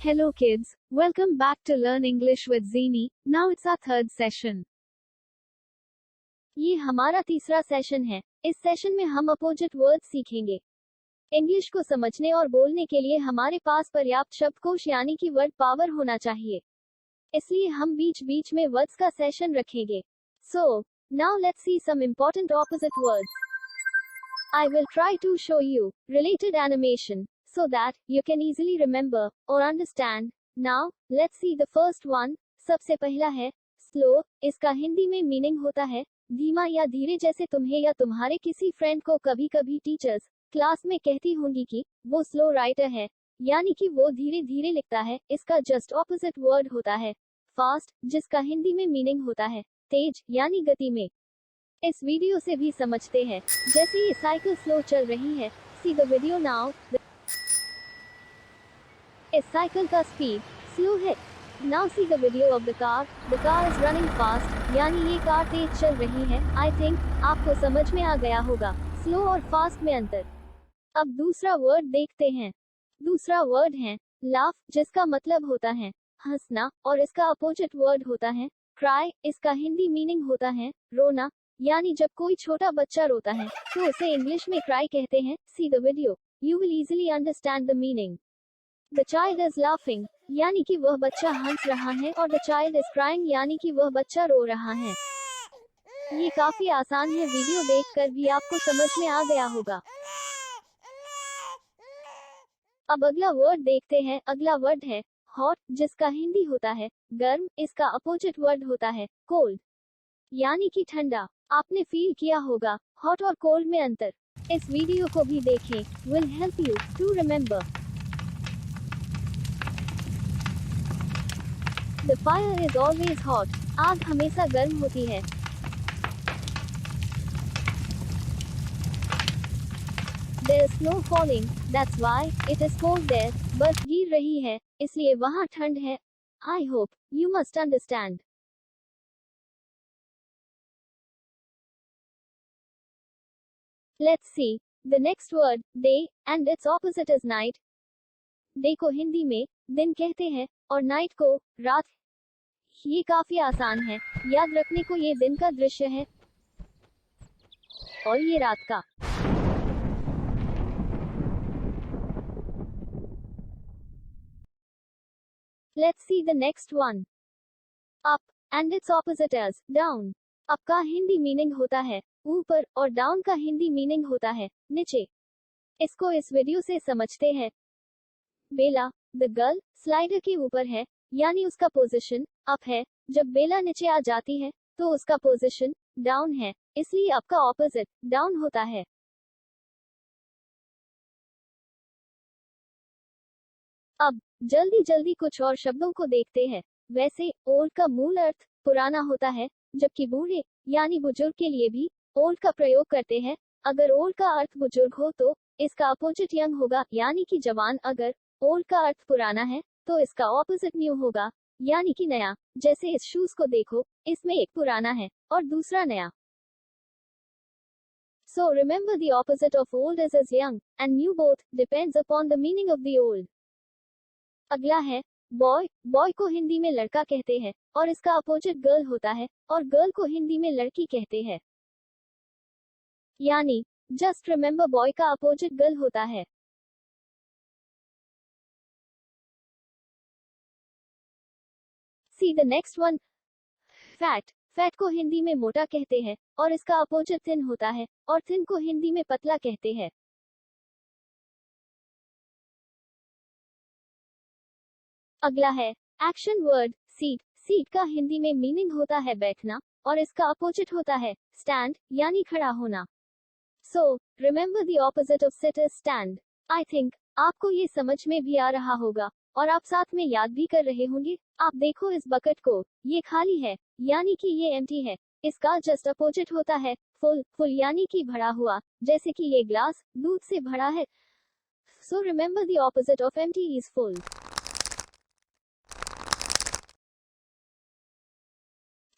Hello kids, welcome back to Learn English with Zini. Now it's our third session. ये हमारा तीसरा session है। इस सेशन में हम अपोजिट वर्ड्स सीखेंगे। इंग्लिश को समझने और बोलने के लिए हमारे पास पर्याप्त शब्दकोश यानी कि वर्ड पावर होना चाहिए, इसलिए हम बीच बीच में वर्ड्स का सेशन रखेंगे। So, now let's see some important opposite words. I will try to show you related animation so that you can easily remember or understand. Now, let's see the first one. सबसे पहला है slow. इसका हिंदी में meaning होता है धीमा या धीरे, जैसे तुम्हें या तुम्हारे किसी फ्रेंड को कभी कभी टीचर्स क्लास में कहती होंगी कि वो स्लो राइटर है, यानी कि वो धीरे धीरे लिखता है। इसका जस्ट ऑपोजिट वर्ड होता है फास्ट, जिसका हिंदी में मीनिंग होता है तेज यानी गति में। इस वीडियो से भी समझते हैं, जैसे ये साइकिल स्लो चल रही है। See the video now. इस साइकिल का स्पीड स्लो है। Now see the video of the car is running fast, यानी ये कार तेज चल रही है। आई थिंक आपको समझ में आ गया होगा स्लो और फास्ट में अंतर। अब दूसरा वर्ड देखते हैं। दूसरा वर्ड है लाफ, जिसका मतलब होता है हंसना, और इसका अपोजिट वर्ड होता है क्राई। इसका हिंदी मीनिंग होता है रोना, यानी जब कोई छोटा बच्चा रोता है तो उसे इंग्लिश में क्राई कहते हैं। See the video, you will easily understand the meaning. The child is laughing, यानी कि वह बच्चा हंस रहा है, और द चाइल्ड इज क्राइंग, यानी कि वह बच्चा रो रहा है। ये काफी आसान है, वीडियो देखकर भी आपको समझ में आ गया होगा। अब अगला वर्ड देखते हैं। अगला वर्ड है हॉट, जिसका हिंदी होता है गर्म। इसका अपोजिट वर्ड होता है कोल्ड, यानी कि ठंडा। आपने फील किया होगा हॉट और कोल्ड में अंतर। इस वीडियो को भी देखें, will help you to remember. The fire is always hot. आग हमेशा गर्म होती है। There is snow falling. That's why it is cold there. बर्फ गिर रही है, इसलिए वहाँ ठंड है। I hope you must understand. Let's see the next word, day, and its opposite is night. Day को हिंदी में दिन कहते हैं और नाइट को रात। ये काफी आसान है, याद रखने को। ये दिन का दृश्य है और ये रात का। Let's see the next one. Up and its opposite is down. Up का हिंदी मीनिंग होता है ऊपर और डाउन का हिंदी मीनिंग होता है नीचे। इसको इस वीडियो से समझते हैं। बेला द गर्ल स्लाइडर के ऊपर है, यानी उसका पोजीशन अप है। जब बेला नीचे आ जाती है तो उसका पोजीशन डाउन है, इसलिए अप का ऑपोजिट डाउन होता है। अब जल्दी जल्दी कुछ और शब्दों को देखते हैं। वैसे ओल्ड का मूल अर्थ पुराना होता है, जबकि बूढ़े यानी बुजुर्ग के लिए भी ओल्ड का प्रयोग करते हैं। अगर ओल्ड का अर्थ बुजुर्ग हो तो इसका अपोजिट यंग होगा, यानी कि जवान। अगर ओल्ड का अर्थ पुराना है तो इसका ऑपोजिट न्यू होगा, यानी कि नया। जैसे इस शूज को देखो, इसमें एक पुराना है और दूसरा नया। So remember the opposite of old is young and new, both depends upon the meaning of the old. अगला है बॉय। बॉय को हिंदी में लड़का कहते हैं और इसका अपोजिट गर्ल होता है, और गर्ल को हिंदी में लड़की कहते हैं। यानी जस्ट रिमेंबर बॉय का अपोजिट गर्ल होता है। See the next one. Fat. Fat को हिंदी में मोटा कहते हैं और इसका अपोजिट थिन होता है, और थिन को हिंदी में पतला कहते हैं। अगला है एक्शन वर्ड सीट। सीट का हिंदी में मीनिंग होता है बैठना, और इसका अपोजिट होता है स्टैंड, यानी खड़ा होना। So remember the opposite of sit is stand. I think आपको ये समझ में भी आ रहा होगा और आप साथ में याद भी कर रहे होंगे। आप देखो इस बकेट को, ये खाली है, यानी कि ये एम्प्टी है। इसका जस्ट अपोजिट होता है फुल। फुल यानी कि भरा हुआ, जैसे कि ये ग्लास दूध से भरा है। So remember the opposite of empty is full.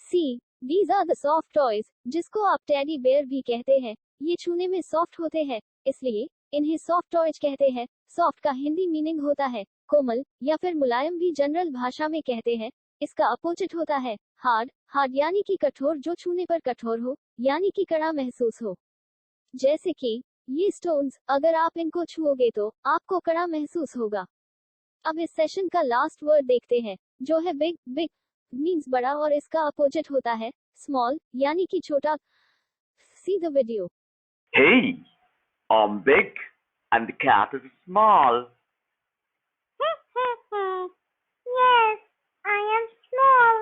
See these are the soft toys, जिसको आप टेडी बेयर भी कहते हैं। ये छूने में सॉफ्ट होते हैं, इसलिए इन्हें सॉफ्ट टॉयज कहते हैं। सॉफ्ट का हिंदी मीनिंग होता है कोमल या फिर मुलायम भी जनरल भाषा में कहते हैं। इसका अपोजिट होता है हार्ड। हार्ड यानी कि कठोर, जो छूने पर कठोर हो, यानी कि कड़ा महसूस हो। जैसे कि ये स्टोन्स, अगर आप इनको छुओगे तो आपको कड़ा महसूस होगा। अब इस सेशन का लास्ट वर्ड देखते हैं, जो है बिग। बिग मींस बड़ा और इसका अपोजिट होता है स्मॉल, यानी कि छोटा। See the video. Hey, I'm big and the cat is small. Yes, I am small.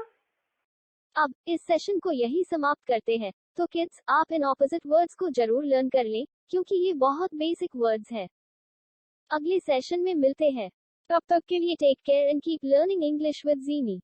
अब इस सेशन को यही समाप्त करते हैं। तो किड्स, आप इन ऑपोजिट वर्ड्स को जरूर लर्न कर लें, क्योंकि ये बहुत बेसिक वर्ड्स है। अगले सेशन में मिलते हैं। तब तक के लिए take care and keep learning English with genie.